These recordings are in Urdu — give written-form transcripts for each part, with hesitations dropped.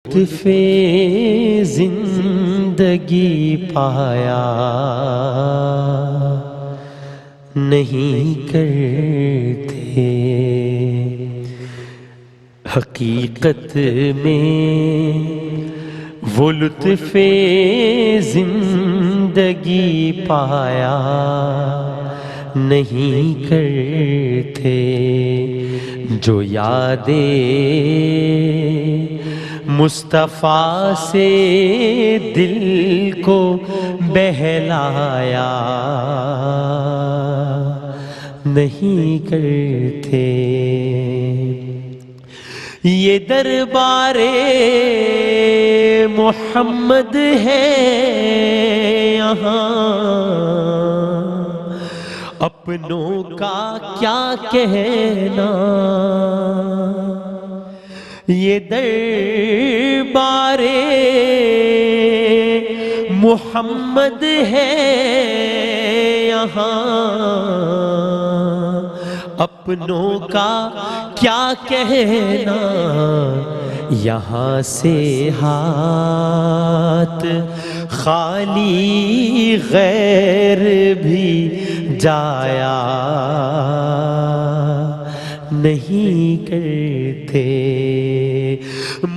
لطف زندگی پایا نہیں کرتے، حقیقت میں وہ لطف زندگی پایا نہیں کرتے، جو یادیں مصطفیٰ سے دل کو بہلایا نہیں کرتے۔ یہ دربار محمد ہے یہاں، اپنوں کا کیا کہنا، یہ دربار محمد ہے یہاں، اپنوں کا کیا کہنا، یہاں سے ہاتھ خالی غیر بھی جایا نہیں کرتے۔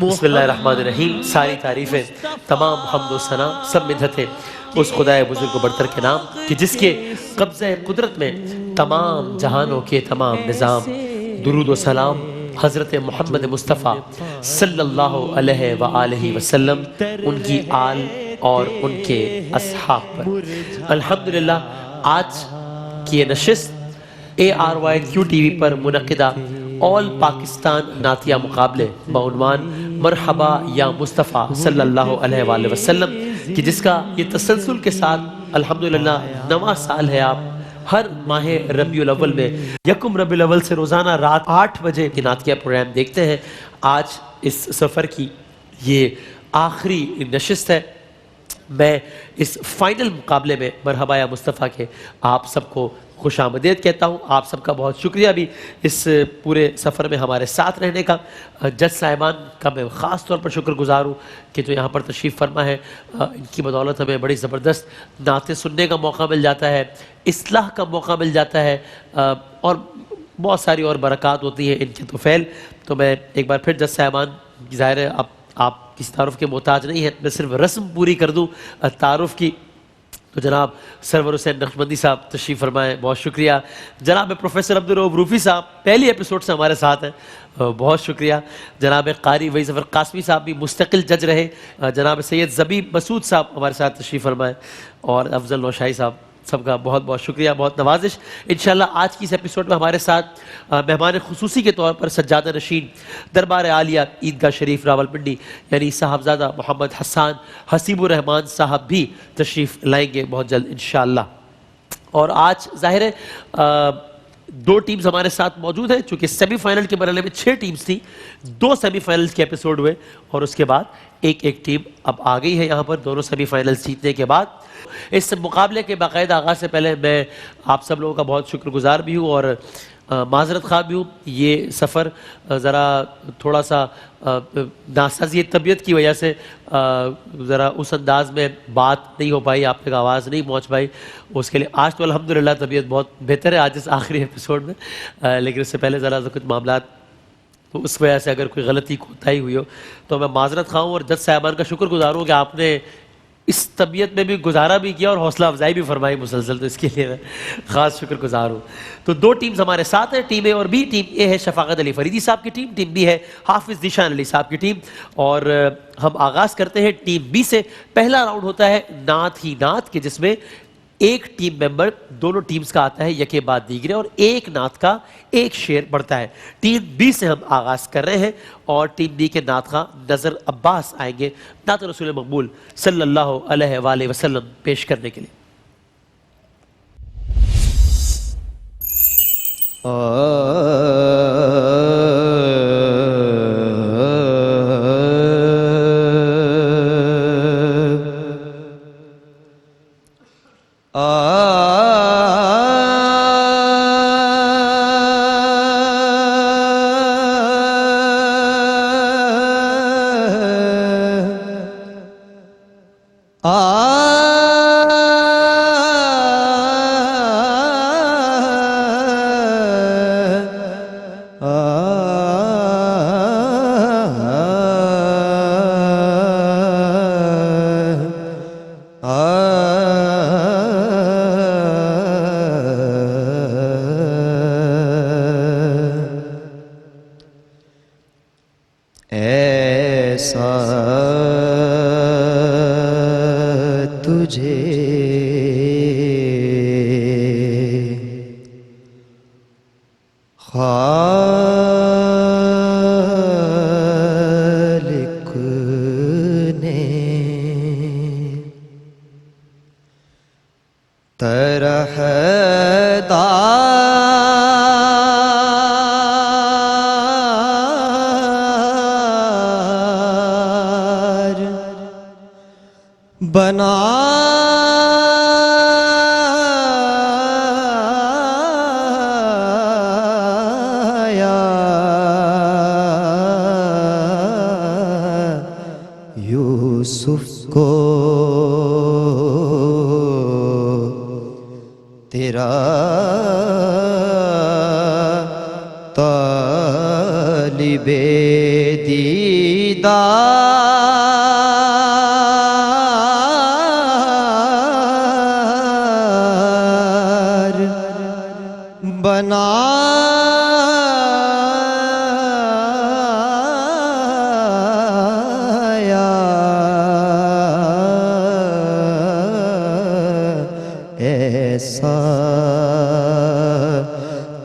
بسم اللہ الرحمن الرحیم۔ ساری تعریفیں، تمام حمد و ثنا، سب مدحتیں اس خدائے بزرگ و برتر کے نام کہ جس کے قبضہ قدرت میں تمام جہانوں کے تمام نظام۔ درود و سلام حضرت محمد مصطفیٰ صلی اللہ علیہ وآلہ وسلم، ان کی آل اور ان کے اصحاب پر۔ الحمدللہ آج کی یہ نشست ARYQ TV پر منعقدہ آل پاکستان نعتیہ مقابلے بعنوان مرحبا یا مصطفیٰ صلی اللہ علیہ وآلہ وسلم کہ جس کا یہ تسلسل کے ساتھ الحمدللہ 9واں سال ہے۔ آپ ہر ماہ ربیع الاول میں یکم ربیع الاول سے روزانہ رات 8 بجے کی نعتیہ پروگرام دیکھتے ہیں۔ آج اس سفر کی یہ آخری نشست ہے۔ میں اس فائنل مقابلے میں مرحبا یا مصطفیٰ کے آپ سب کو خوش آمدید کہتا ہوں۔ آپ سب کا بہت شکریہ بھی اس پورے سفر میں ہمارے ساتھ رہنے کا۔ جج صاحبان کا میں خاص طور پر شکر گزار ہوں کہ جو یہاں پر تشریف فرما ہے، ان کی بدولت ہمیں بڑی زبردست نعتیں سننے کا موقع مل جاتا ہے، اصلاح کا موقع مل جاتا ہے، اور بہت ساری اور برکات ہوتی ہیں ان کے طفیل۔ تو میں ایک بار پھر جج صاحبان، ظاہر ہے آپ کسی تعارف کے محتاج نہیں ہیں، میں صرف رسم پوری کر دوں تعارف کی۔ تو جناب سرور حسین نقشبندی صاحب تشریف فرمائیں، بہت شکریہ۔ جناب پروفیسر عبدالرؤوف روفی صاحب پہلی ایپیسوڈ سے ہمارے ساتھ ہیں، بہت شکریہ۔ جناب قاری وحید ظفر قاسمی صاحب بھی مستقل جج رہے۔ جناب سید زبیب مسعود صاحب ہمارے ساتھ تشریف فرمائیں، اور افضل نوشائی صاحب، سب کا بہت بہت شکریہ، بہت نوازش۔ انشاءاللہ آج کی اس ایپیسوڈ میں ہمارے ساتھ مہمان خصوصی کے طور پر سجادہ نشین دربار عالیہ عیدگاہ شریف راولپنڈی یعنی صاحبزادہ محمد حسان حسیب الرحمان صاحب بھی تشریف لائیں گے بہت جلد انشاءاللہ۔ اور آج ظاہر ہے 2 ٹیمز ہمارے ساتھ موجود ہیں، چونکہ سیمی فائنل کے مرحلے میں 6 ٹیمز تھیں، 2 سیمی فائنلز کے ایپیسوڈ ہوئے، اور اس کے بعد ایک ٹیم اب آ گئی ہے یہاں پر دونوں سیمی فائنلز جیتنے کے بعد۔ اس مقابلے کے باقاعدہ آغاز سے پہلے میں آپ سب لوگوں کا بہت شکر گزار بھی ہوں اور معذرت خواہ بھی ہوں۔ یہ سفر ذرا تھوڑا سا ناسازی طبیعت کی وجہ سے ذرا اس انداز میں بات نہیں ہو پائی، آپ تک آواز نہیں پہنچ پائی، اس کے لیے آج تو الحمدللہ طبیعت بہت بہتر ہے آج اس آخری ایپیسوڈ میں، لیکن اس سے پہلے ذرا کچھ معاملات، تو اس وجہ سے اگر کوئی غلطی کوتاہی ہوئی ہو تو میں معذرت خواہ ہوں، اور جج صاحبان کا شکر گزار ہوں کہ آپ نے اس طبیعت میں بھی گزارا بھی کیا اور حوصلہ افزائی بھی فرمائی مسلسل، تو اس کے لیے میں خاص شکر گزار ہوں۔ تو 2 ٹیمز ہمارے ساتھ ہیں، ٹیم اے اور بی۔ ٹیم اے ہے شفاقت علی فریدی صاحب کی ٹیم، ٹیم بی ہے حافظ ذیشان علی صاحب کی ٹیم، اور ہم آغاز کرتے ہیں ٹیم بی سے۔ پہلا راؤنڈ ہوتا ہے نعت ہی نعت کے، جس میں ایک ٹیم ممبر دونوں ٹیمز کا آتا ہے یکے بعد دیگرے، اور ایک نعت کا ایک شعر پڑھتا ہے۔ ٹیم بی سے ہم آغاز کر رہے ہیں، اور ٹیم بی کے نعت خواں نظر عباس آئیں گے نعت رسول مقبول صلی اللہ علیہ وآلہ وسلم پیش کرنے کے لیے۔ ایسا تجھے خالق نے طرح دار بنایا یوسف کو تیرا طالب دیدار بنایا ایسا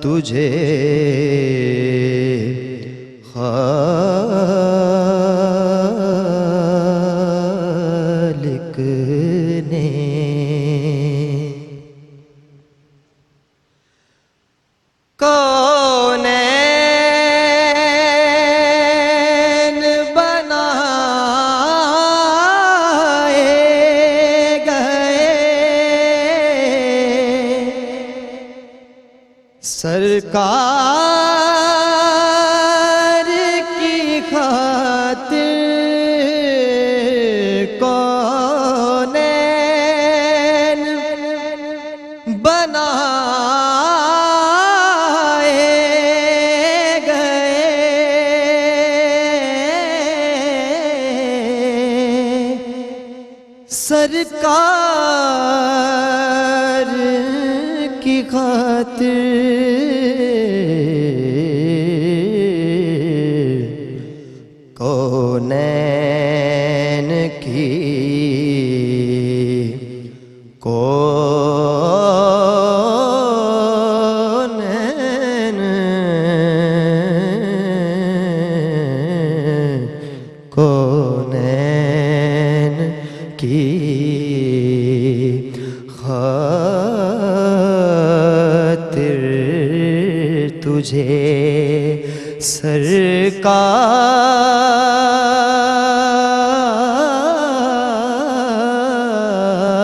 تجھے خالق نے کونین بنائے گئے سرکار کی خاطر کونین بنائے گئے سرکار کی خاطر کونین کی کونین کونین کی خاطر تجھے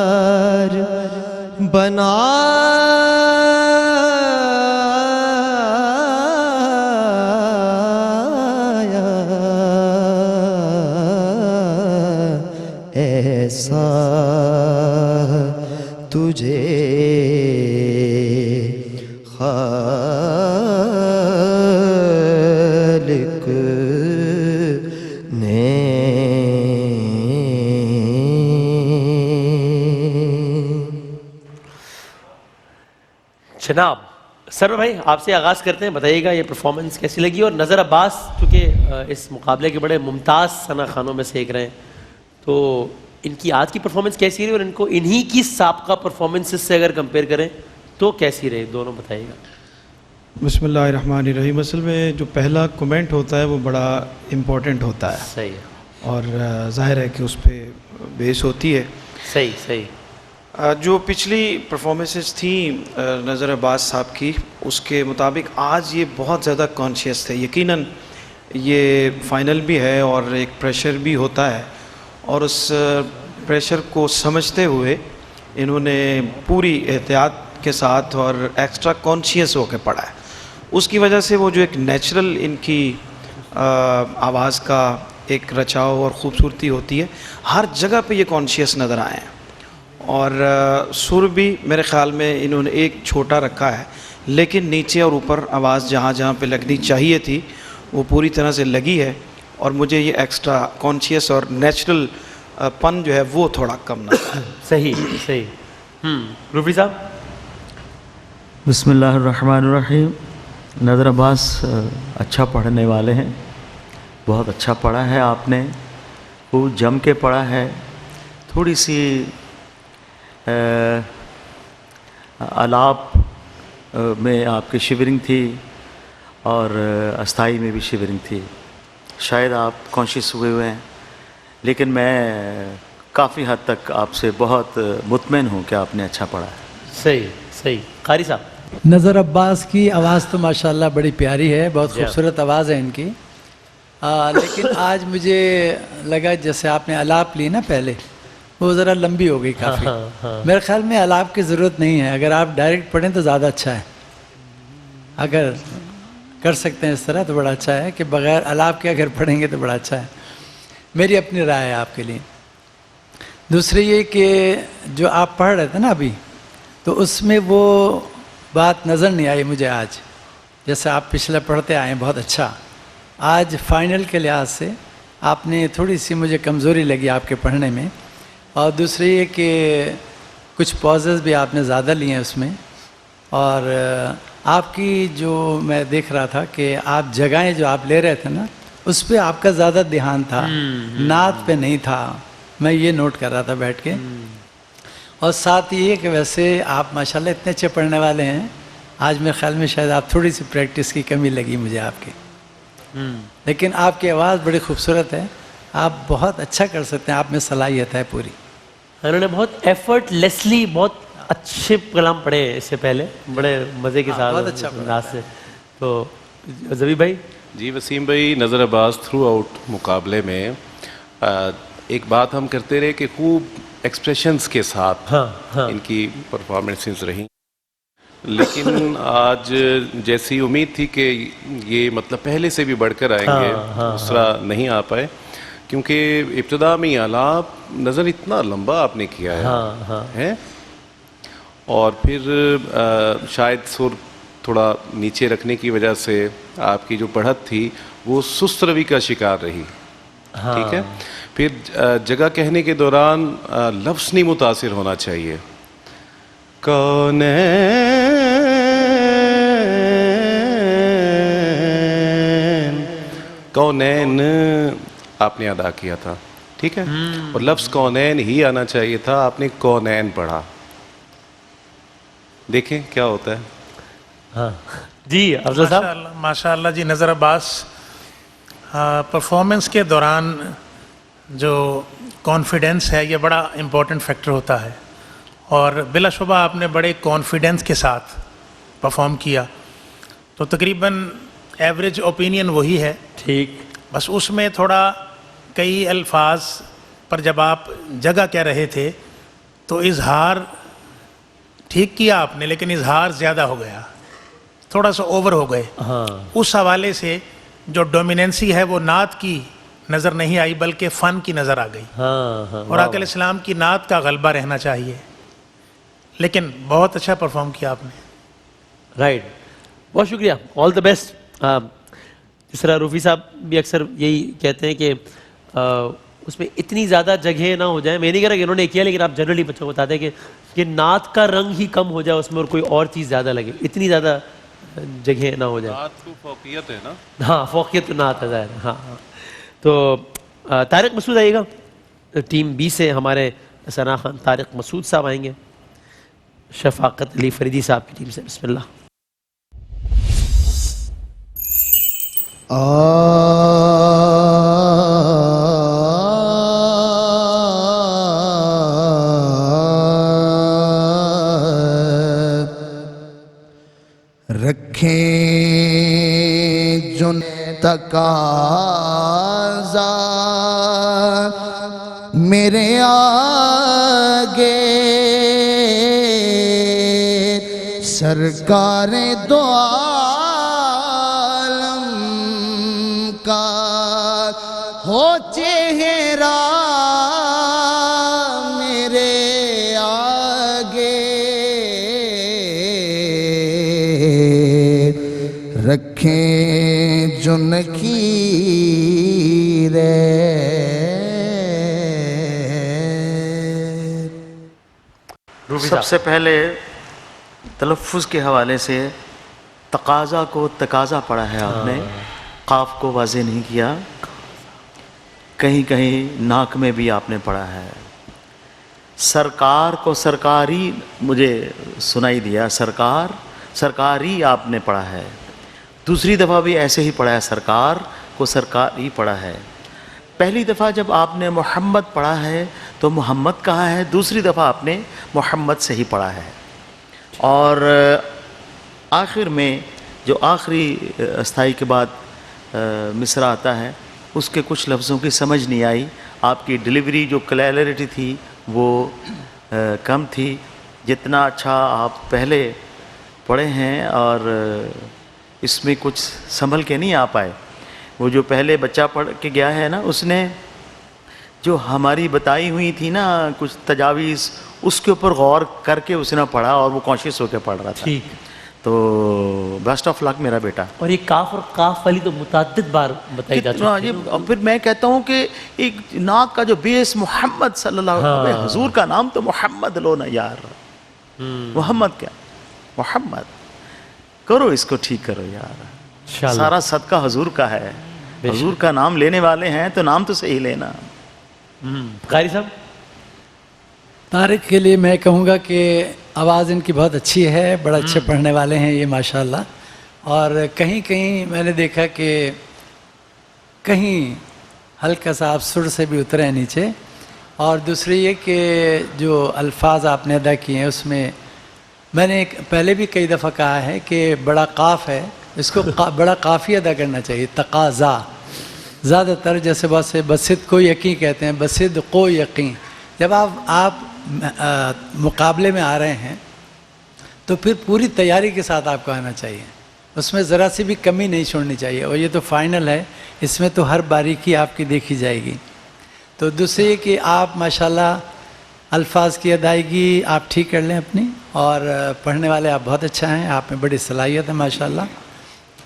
سرکار بنایا ایسا تجھے خالق نے جناب سرور بھائی آپ سے آغاز کرتے ہیں، بتائیے گا یہ پرفارمنس کیسی لگی، اور نظر عباس چونکہ اس مقابلے کے بڑے ممتاز ثنا خانوں میں سے ایک رہے ہیں، تو ان کی آج کی پرفارمنس کیسی رہی اور ان کو انہی کی سابقہ پرفارمنسز سے اگر کمپیئر کریں تو کیسی رہی، دونوں بتائیے گا۔ بسم اللہ الرحمن الرحیم۔ اصل میں جو پہلا کومنٹ ہوتا ہے وہ بڑا امپورٹنٹ ہوتا ہے، صحیح ہے، اور ظاہر ہے کہ اس پہ بیس ہوتی ہے۔ صحیح صحیح۔ جو پچھلی پرفارمنسز تھیں نظر عباس صاحب کی، اس کے مطابق آج یہ بہت زیادہ کانشیس تھے۔ یقیناً یہ فائنل بھی ہے اور ایک پریشر بھی ہوتا ہے، اور اس پریشر کو سمجھتے ہوئے انہوں نے پوری احتیاط کے ساتھ اور ایکسٹرا کانشیس ہو کے پڑھا ہے۔ اس کی وجہ سے وہ جو ایک نیچرل ان کی آواز کا ایک رچاؤ اور خوبصورتی ہوتی ہے، ہر جگہ پہ یہ کانشیس نظر آئے ہیں، اور سر بھی میرے خیال میں انہوں نے ایک چھوٹا رکھا ہے، لیکن نیچے اور اوپر آواز جہاں جہاں پہ لگنی چاہیے تھی وہ پوری طرح سے لگی ہے، اور مجھے یہ ایکسٹرا کانشیس اور نیچرل پن جو ہے وہ تھوڑا کم نظر آیا۔ صحیح صحیح۔ روفی صاحب۔ بسم اللہ الرحمن الرحیم۔ نظر عباس اچھا پڑھنے والے ہیں، بہت اچھا پڑھا ہے آپ نے، خوب جم کے پڑھا ہے. تھوڑی سی الاپ میں آپ کی شیورنگ تھی اور استھائی میں بھی شیورنگ تھی. شاید آپ کانشیس ہوئے ہیں، لیکن میں کافی حد تک آپ سے بہت مطمئن ہوں کہ آپ نے اچھا پڑھا ہے. صحیح صحیح. قاری صاحب. نظر عباس کی آواز تو ماشاءاللہ بڑی پیاری ہے، بہت خوبصورت آواز ہے ان کی. لیکن آج مجھے لگا جیسے آپ نے الاپ لی نا پہلے، وہ ذرا لمبی ہو گئی کافی. میرے خیال میں الاپ کی ضرورت نہیں ہے، اگر آپ ڈائریکٹ پڑھیں تو زیادہ اچھا ہے. اگر کر سکتے ہیں اس طرح تو بڑا اچھا ہے، کہ بغیر الاپ کے اگر پڑھیں گے تو بڑا اچھا ہے. میری اپنی رائے ہے آپ کے لیے. دوسری یہ کہ جو آپ پڑھ رہے تھے نا ابھی، تو اس میں وہ بات نظر نہیں آئی مجھے آج. جیسے آپ پچھلے پڑھتے آئے ہیں بہت اچھا، آج فائنل کے لحاظ سے آپ نے تھوڑی سی مجھے کمزوری لگی آپ کے پڑھنے میں. اور دوسری یہ کہ کچھ پازز بھی آپ نے زیادہ لیے ہیں اس میں. اور آپ کی جو میں دیکھ رہا تھا کہ آپ جگہیں جو آپ لے رہے تھے نا، اس پہ آپ کا زیادہ دھیان تھا، نعت پہ نہیں تھا. میں یہ نوٹ کر رہا تھا بیٹھ کے. اور ساتھ یہ کہ ویسے آپ ماشاءاللہ اتنے اچھے پڑھنے والے ہیں، آج میرے خیال میں شاید آپ تھوڑی سی پریکٹس کی کمی لگی مجھے آپ کی. لیکن آپ کی آواز بڑی خوبصورت ہے، آپ بہت اچھا کر سکتے ہیں، آپ میں صلاحیت ہے پوری. انہوں نے بہت ایفرٹ لیسلی بہت اچھے کلام پڑھے اس سے پہلے، بڑے مزے کے ساتھ، بہت اچھا انداز سے. تو زبی بھائی. جی وسیم بھائی، نظر عباس تھرو آؤٹ مقابلے میں ایک بات ہم کرتے رہے کہ خوب ایکسپریشنز کے ساتھ ان کی پرفارمنسز رہیں، لیکن آج جیسی امید تھی کہ یہ مطلب پہلے سے بھی بڑھ کر آئیں گے، اس طرح نہیں آ پائے، کیونکہ ابتدا میں الاپ نظر اتنا لمبا آپ نے کیا ہے، اور پھر شاید سر تھوڑا نیچے رکھنے کی وجہ سے آپ کی جو پڑھت تھی وہ سست روی کا شکار رہی. ٹھیک ہے. پھر جگہ کہنے کے دوران لفظ نہیں متاثر ہونا چاہیے. کونین آپ نے ادا کیا تھا، ٹھیک ہے، اور لفظ کونین ہی آنا چاہیے تھا، آپ نے کونین پڑھا. دیکھیں کیا ہوتا ہے. ہاں جی افضل صاحب. ماشاء اللہ جی. نظر عباس پرفارمنس کے دوران جو کانفیڈنس ہے یہ بڑا امپورٹنٹ فیکٹر ہوتا ہے، اور بلا شبہ آپ نے بڑے کانفیڈنس کے ساتھ پرفارم کیا. تو تقریباً ایوریج اوپینین وہی ہے، ٹھیک. بس اس میں تھوڑا کئی الفاظ پر جب آپ جگہ کہہ رہے تھے تو اظہار ٹھیک کیا آپ نے، لیکن اظہار زیادہ ہو گیا، تھوڑا سا اوور ہو گئے. اس حوالے سے جو ڈومیننسی ہے وہ نعت کی نظر نہیں آئی بلکہ فن کی نظر آ گئی. اور آقا علیہ السلام کی نعت کا غلبہ رہنا چاہیے. لیکن بہت اچھا پرفارم کیا آپ نے. رائٹ. بہت شکریہ. آل دا بیسٹ. جس طرح روفی صاحب بھی اکثر یہی کہتے ہیں کہ اس میں اتنی زیادہ جگہیں نہ ہو جائیں. میں نہیں کہہ رہا کہ انہوں نے کیا، لیکن آپ جنرلی بچوں کو بتاتے ہیں کہ نعت کا رنگ ہی کم ہو جائے اس میں اور کوئی اور چیز زیادہ لگے، اتنی زیادہ جگہ نہ ہو جائے. نعت کو فوقیت ہے نا. ہاں فوقیت تو نعت ہے ظاہر. ہاں تو طارق مسعود آئیے گا. ٹیم بی سے ہمارے ثنا خان طارق مسعود صاحب آئیں گے. شفاقت علی فریدی صاحب کی ٹیم سے. بسم اللہ. رکھیں جو تقاضا میرے آگے سرکار دو عالم کا ہو چہرہ میرے آگے رکھیں جو نکیر سب سے پہلے تلفظ کے حوالے سے تقاضا کو تقاضا پڑھا ہے آپ نے، قاف کو واضح نہیں کیا. کہیں کہیں ناک میں بھی آپ نے پڑھا ہے. سرکار کو سرکاری مجھے سنائی دیا, سرکاری آپ نے پڑھا ہے. دوسری دفعہ بھی ایسے ہی پڑھا ہے, سرکار کو سرکاری پڑھا ہے. پہلی دفعہ جب آپ نے محمد پڑھا ہے تو محمد کہا ہے, دوسری دفعہ آپ نے محمد سے ہی پڑھا ہے. اور آخر میں جو آخری استائی کے بعد مصرع آتا ہے, اس کے کچھ لفظوں کی سمجھ نہیں آئی. آپ کی ڈیلیوری جو کلیئرٹی تھی وہ کم تھی. جتنا اچھا آپ پہلے پڑھے ہیں اور اس میں کچھ سنبھل کے نہیں آ پائے. وہ جو پہلے بچہ پڑھ کے گیا ہے نا, اس نے جو ہماری بتائی ہوئی تھی نا کچھ تجاویز, اس کے اوپر غور کر کے اس نے پڑھا اور وہ کانشیس ہو کے پڑھ رہا تھا. ٹھیک. تو بیسٹ آف لک میرا بیٹا. اور یہ کاف اور قاف والی تو متعدد بار بتائی جا چکی ہے. اور پھر میں کہتا ہوں کہ ایک ناک کا جو بیس محمد صلی اللہ علیہ وسلم, حضور کا نام تو محمد لو نا یار. محمد کیا, محمد کرو, اس کو ٹھیک کرو یار. سارا صدقہ حضور کا ہے, حضور کا نام لینے والے ہیں تو نام تو صحیح لینا. قاری صاحب, طارق کے لیے میں کہوں گا کہ آواز ان کی بہت اچھی ہے, بڑا اچھے پڑھنے والے ہیں یہ ماشاءاللہ. اور کہیں کہیں میں نے دیکھا کہ کہیں ہلکا سا آپ سر سے بھی اترے ہیں نیچے. اور دوسری یہ کہ جو الفاظ آپ نے ادا کیے ہیں اس میں میں نے پہلے بھی کئی دفعہ کہا ہے کہ بڑا قاف ہے, اس کو بڑا قافی ادا کرنا چاہیے. تقاضا زیادہ تر جیسے بہت سے بصد کو یقین کہتے ہیں, بصد کو یقین. جب آپ مقابلے میں آ رہے ہیں تو پھر پوری تیاری کے ساتھ آپ کو آنا چاہیے, اس میں ذرا سی بھی کمی نہیں چھوڑنی چاہیے. اور یہ تو فائنل ہے, اس میں تو ہر باریکی آپ کی دیکھی جائے گی. تو دوسری یہ کہ آپ ماشاءاللہ الفاظ کی ادائیگی آپ ٹھیک کر لیں اپنی, اور پڑھنے والے آپ بہت اچھا ہیں, آپ میں بڑی صلاحیت ہے ماشاءاللہ.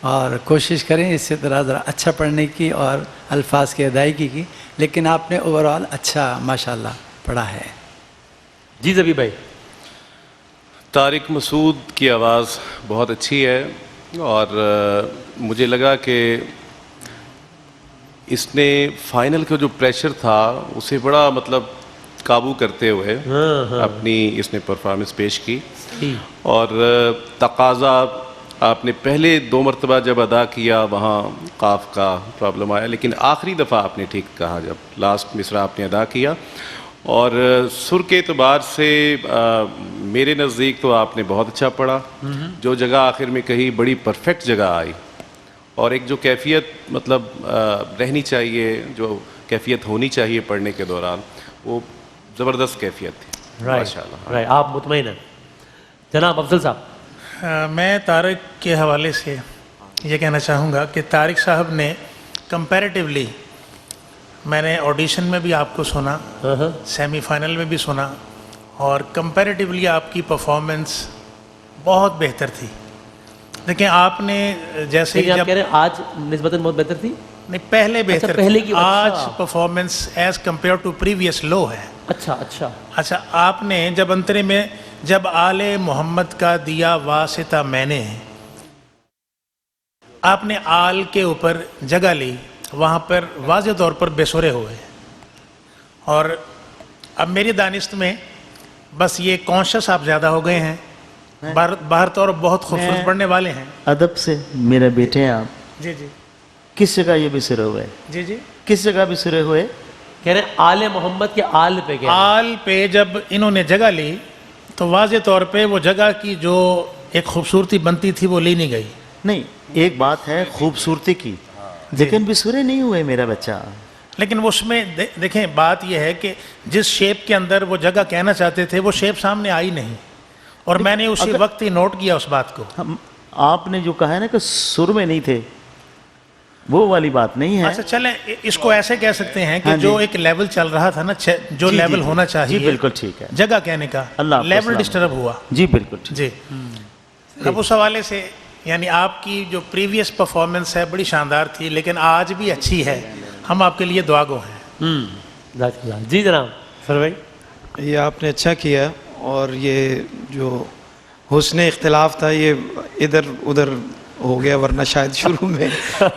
اور کوشش کریں اس سے ذرا اچھا پڑھنے کی اور الفاظ کی ادائیگی کی. لیکن آپ نے اوور آل اچھا ماشاءاللہ پڑھا ہے. جی زبی بھائی. طارق مسعود کی آواز بہت اچھی ہے, اور مجھے لگا کہ اس نے فائنل کا جو پریشر تھا اسے بڑا مطلب قابو کرتے ہوئے اپنی اس نے پرفارمنس پیش کی. اور تقاضا آپ نے پہلے 2 مرتبہ جب ادا کیا وہاں قاف کا پرابلم آیا, لیکن آخری دفعہ آپ نے ٹھیک کہا جب لاسٹ مصرع آپ نے ادا کیا. اور سر کے اعتبار سے میرے نزدیک تو آپ نے بہت اچھا پڑھا. جو جگہ آخر میں کہی بڑی پرفیکٹ جگہ آئی, اور ایک جو کیفیت مطلب رہنی چاہیے, جو کیفیت ہونی چاہیے پڑھنے کے دوران, وہ زبردست کیفیت تھی ماشاءاللہ. آپ مطمئن ہیں جناب افضل صاحب؟ میں طارق کے حوالے سے یہ کہنا چاہوں گا کہ طارق صاحب نے کمپیریٹیولی, میں نے آڈیشن میں بھی آپ کو سنا, سیمی فائنل میں بھی سنا, اور کمپیریٹیولی آپ کی پرفارمنس بہت بہتر تھی. دیکھیں آپ نے جیسے آپ کہہ رہے ہیں آج نسبتاً بہت بہتر تھی, نہیں پہلے بہتر اچھا پہلے کی آج performance is compare to previous low ہے. اچھا آپ نے جب انترے میں جب آل محمد کا دیا واسطہ میں نے, آپ نے آل کے اوپر جگہ لی, وہاں پر واضح طور پر بے سرے ہوئے. اور اب میری دانست میں بس یہ کانشس آپ زیادہ ہو گئے ہیں, باہر طور بہت خوبصورت پڑھنے والے ہیں. ادب سے میرے بیٹے ہیں آپ. جی جی. کس جگہ یہ بسرے ہوئے؟ جی جی. کس جگہ بسرے ہوئے؟ کہہ رہے آل محمد کے آل پہ گئے. آل پہ جب انہوں نے جگہ لی تو واضح طور پہ وہ جگہ کی جو ایک خوبصورتی بنتی تھی وہ لی نہیں گئی. نہیں, ایک بات ہے خوبصورتی کی, لیکن بسرے نہیں ہوئے میرا بچہ. لیکن اس میں دیکھیں بات یہ ہے کہ جس شیپ کے اندر وہ جگہ کہنا چاہتے تھے وہ شیپ سامنے آئی نہیں, اور میں نے اسی وقت ہی نوٹ کیا اس بات کو. آپ نے جو کہا ہے نا کہ سر میں نہیں تھے, وہ والی بات نہیں ہے. اچھا چلیں اس کو ایسے کہہ سکتے ہیں کہ جو ایک لیول چل رہا تھا نا, جو لیول ہونا چاہیے, جی بالکل ٹھیک ہے, جگہ کہنے کا لیول ڈسٹرب ہوا. جی بالکل ٹھیک. جی. اب اس حوالے سے یعنی آپ کی جو پریویس پرفارمنس ہے بڑی شاندار تھی, لیکن آج بھی اچھی ہے. ہم آپ کے لیے دعا گو ہیں. جی جناب سر بھائی. یہ آپ نے اچھا کیا, اور یہ جو حسن اختلاف تھا یہ ادھر ادھر ہو گیا, ورنہ شاید شروع میں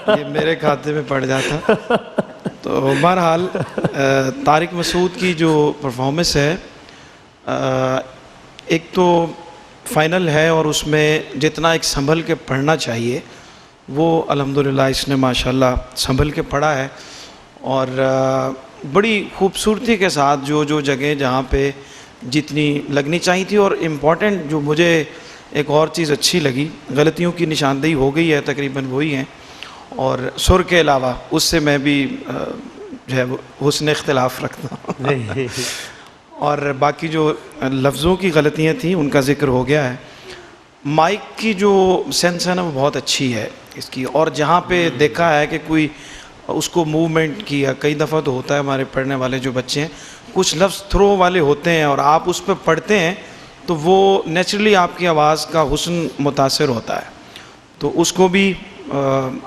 یہ میرے کھاتے میں پڑ جاتا. تو تو بہرحال طارق مسعود کی جو پرفارمنس ہے، ایک تو فائنل ہے اور اس میں جتنا ایک سنبھل کے پڑھنا چاہیے وہ الحمدللہ اس نے ماشاءاللہ سنبھل کے پڑھا ہے، اور بڑی خوبصورتی کے ساتھ جو جگہ جہاں پہ جتنی لگنی چاہیے تھی، اور امپورٹنٹ جو مجھے ایک اور چیز اچھی لگی، غلطیوں کی نشاندہی ہو گئی ہے تقریباً وہی ہیں، اور سر کے علاوہ اس سے میں بھی جو ہے حسن اختلاف رکھتا ہوں اور باقی جو لفظوں کی غلطیاں تھیں ان کا ذکر ہو گیا ہے۔ مائک کی جو سینس ہے نا وہ بہت اچھی ہے اس کی، اور جہاں پہ دیکھا ہے کہ کوئی اس کو موومنٹ کیا، کئی دفعہ تو ہوتا ہے ہمارے پڑھنے والے جو بچے ہیں کچھ لفظ تھرو والے ہوتے ہیں اور آپ اس پہ پڑھتے ہیں تو وہ نیچرلی آپ کی آواز کا حسن متاثر ہوتا ہے، تو اس کو بھی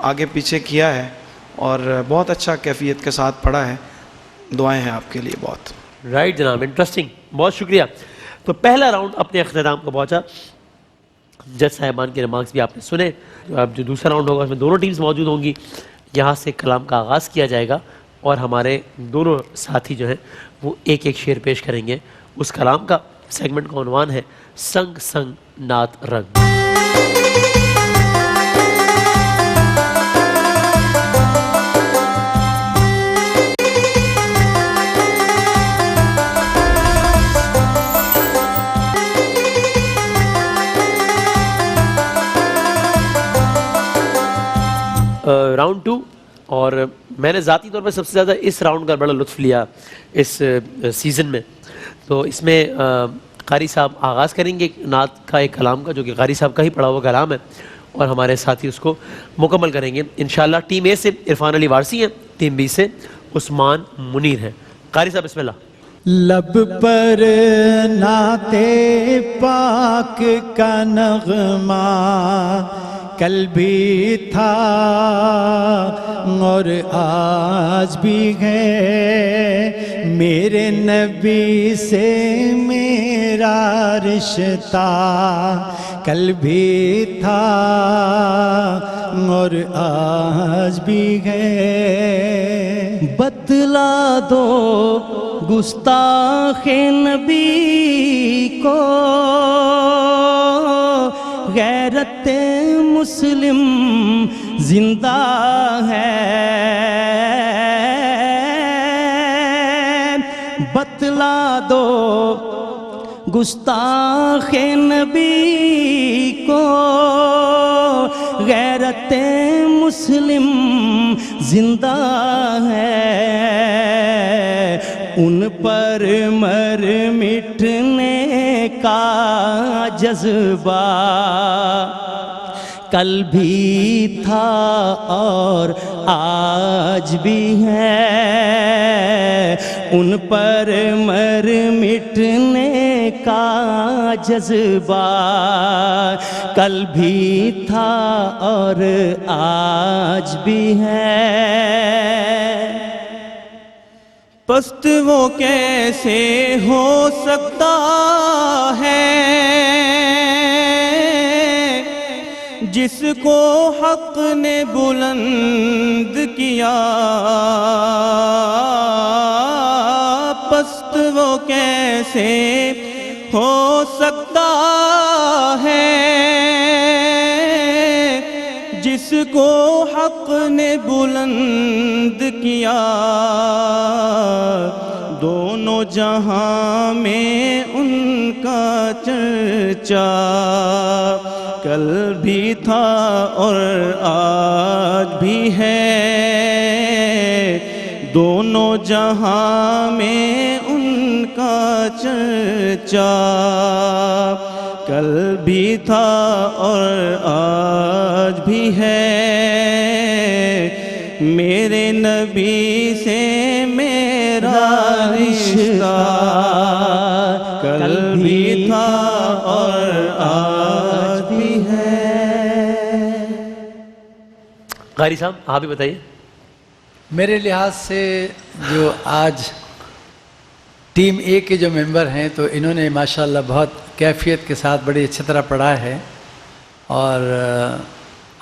آگے پیچھے کیا ہے اور بہت اچھا کیفیت کے ساتھ پڑھا ہے۔ دعائیں ہیں آپ کے لیے بہت۔ رائٹ جناب، انٹرسٹنگ، بہت شکریہ۔ تو پہلا راؤنڈ اپنے اختتام کو پہنچا، جج صاحبان کے ریمارکس بھی آپ نے سنے۔ اب جو دوسرا راؤنڈ ہوگا اس میں دونوں ٹیمز موجود ہوں گی، یہاں سے کلام کا آغاز کیا جائے گا اور ہمارے دونوں ساتھی جو ہیں وہ ایک ایک شعر پیش کریں گے۔ اس کلام کا سیگمنٹ کا عنوان ہے سنگ سنگ نعت رنگ۔ راؤنڈ 2، اور میں نے ذاتی طور پر سب سے زیادہ اس راؤنڈ کا بڑا لطف لیا اس سیزن میں۔ تو اس میں قاری صاحب آغاز کریں گے نعت کا ایک کلام کا، جو کہ قاری صاحب کا ہی پڑھا ہوا کلام ہے، اور ہمارے ساتھی اس کو مکمل کریں گے انشاءاللہ۔ ٹیم اے سے عرفان علی وارسی ہیں، ٹیم بی سے عثمان منیر ہیں۔ قاری صاحب بسم اللہ۔ لب پر نعت پاک کا نغمہ کل بھی تھا اور آج بھی ہے، میرے نبی سے میرا رشتہ کل بھی تھا اور آج بھی ہے۔ بتلا دو گستاخ نبی کو غیرت مسلم زندہ ہے، بتلا دو گستاخ نبی کو غیرت مسلم زندہ ہے، ان پر مر مٹنے کا جذبہ کل بھی تھا اور آج بھی ہے، ان پر مر مٹنے کا جذبہ کل بھی تھا اور آج بھی ہے۔ پست وہ کیسے ہو سکتا ہے جس کو حق نے بلند کیا، پست وہ کیسے ہو سکتا ہے جس کو حق نے بلند کیا، دونوں جہاں میں ان کا چرچا کل بھی تھا اور آج بھی ہے، دونوں جہاں میں ان کا چرچا کل بھی تھا اور آج بھی ہے، میرے نبی سے میرا رشتہ کل بھی تھا اور آج بھی ہے۔ قاری صاحب آپ بھی بتائیے۔ میرے لحاظ سے جو آج ٹیم اے کے جو ممبر ہیں تو انہوں نے ماشاءاللہ بہت کیفیت کے ساتھ بڑی اچھی طرح پڑھا ہے، اور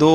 2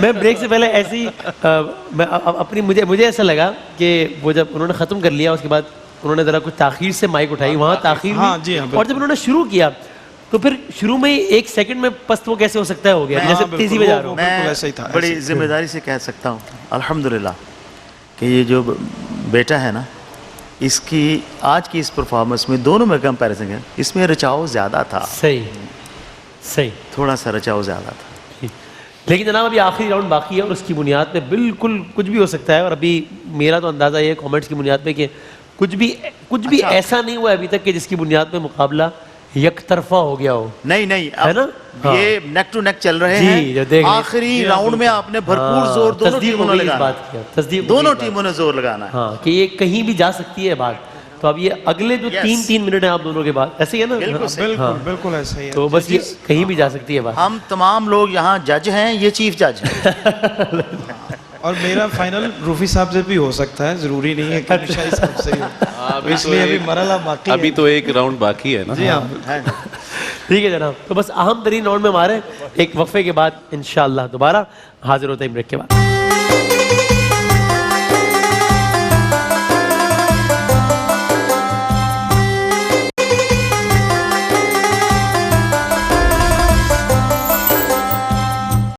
میں بریک سے پہلے ایسی میں اپنی مجھے ایسا لگا کہ وہ جب انہوں نے ختم کر لیا اس کے بعد انہوں نے ذرا کچھ تاخیر سے مائک اٹھائی, وہاں تاخیر ہوئی, اور جب انہوں نے شروع کیا تو پھر شروع میں ہی 1 سیکنڈ میں پست وہ کیسے ہو سکتا ہے, ہو گیا جیسے تیزی میں جا رہا ہوں. میں بڑی ذمہ داری سے کہہ سکتا ہوں الحمدللہ کہ یہ جو بیٹا ہے نا, اس کی آج کی اس پرفارمنس میں دونوں میں کمپیریزن ہے, اس میں رچاؤ زیادہ تھا. صحیح تھوڑا سا رچاؤ زیادہ تھا. لیکن جناب ابھی آخری راؤنڈ باقی ہے اور اس کی بنیاد پہ بالکل کچھ بھی ہو سکتا ہے, اور ابھی میرا تو اندازہ یہ ہے کامنٹس کی بنیاد پہ کہ کچھ بھی ایسا نہیں ہوا ابھی تک کہ جس کی بنیاد پہ مقابلہ یک طرفہ ہو گیا ہو. نہیں ہے نا, یہ نیک ٹو نیک چل رہے ہیں. آخری راؤنڈ میں آپ نے بھرپور زور دونوں ٹیموں نے لگانا, دونوں ٹیموں نے زور لگانا ہے. ہاں کہ یہ کہیں بھی جا سکتی ہے بات. تو اب یہ اگلے جو 3 منٹ ہیں آپ دونوں کے بعد, ایسے ہی ہے نا, بالکل ایسا ہی ہے. تو بس یہ کہیں بھی جا سکتی ہے بات. ہم تمام لوگ یہاں جج ہیں, یہ چیف جج ہیں. اور میرا فائنل روفی صاحب سے بھی ہو سکتا ہے, ضروری نہیں ہے کہ شاہی صاحب سے ہی ہو, اس لیے ابھی مرحلہ باقی ہے. ابھی تو ایک راؤنڈ باقی ہے نا. جی ہاں ٹھیک ہے جناب, تو بس اہم ترین راؤنڈ میں ہمارے ایک وقفے کے بعد انشاءاللہ دوبارہ حاضر ہوتے ہیں بریک کے بعد.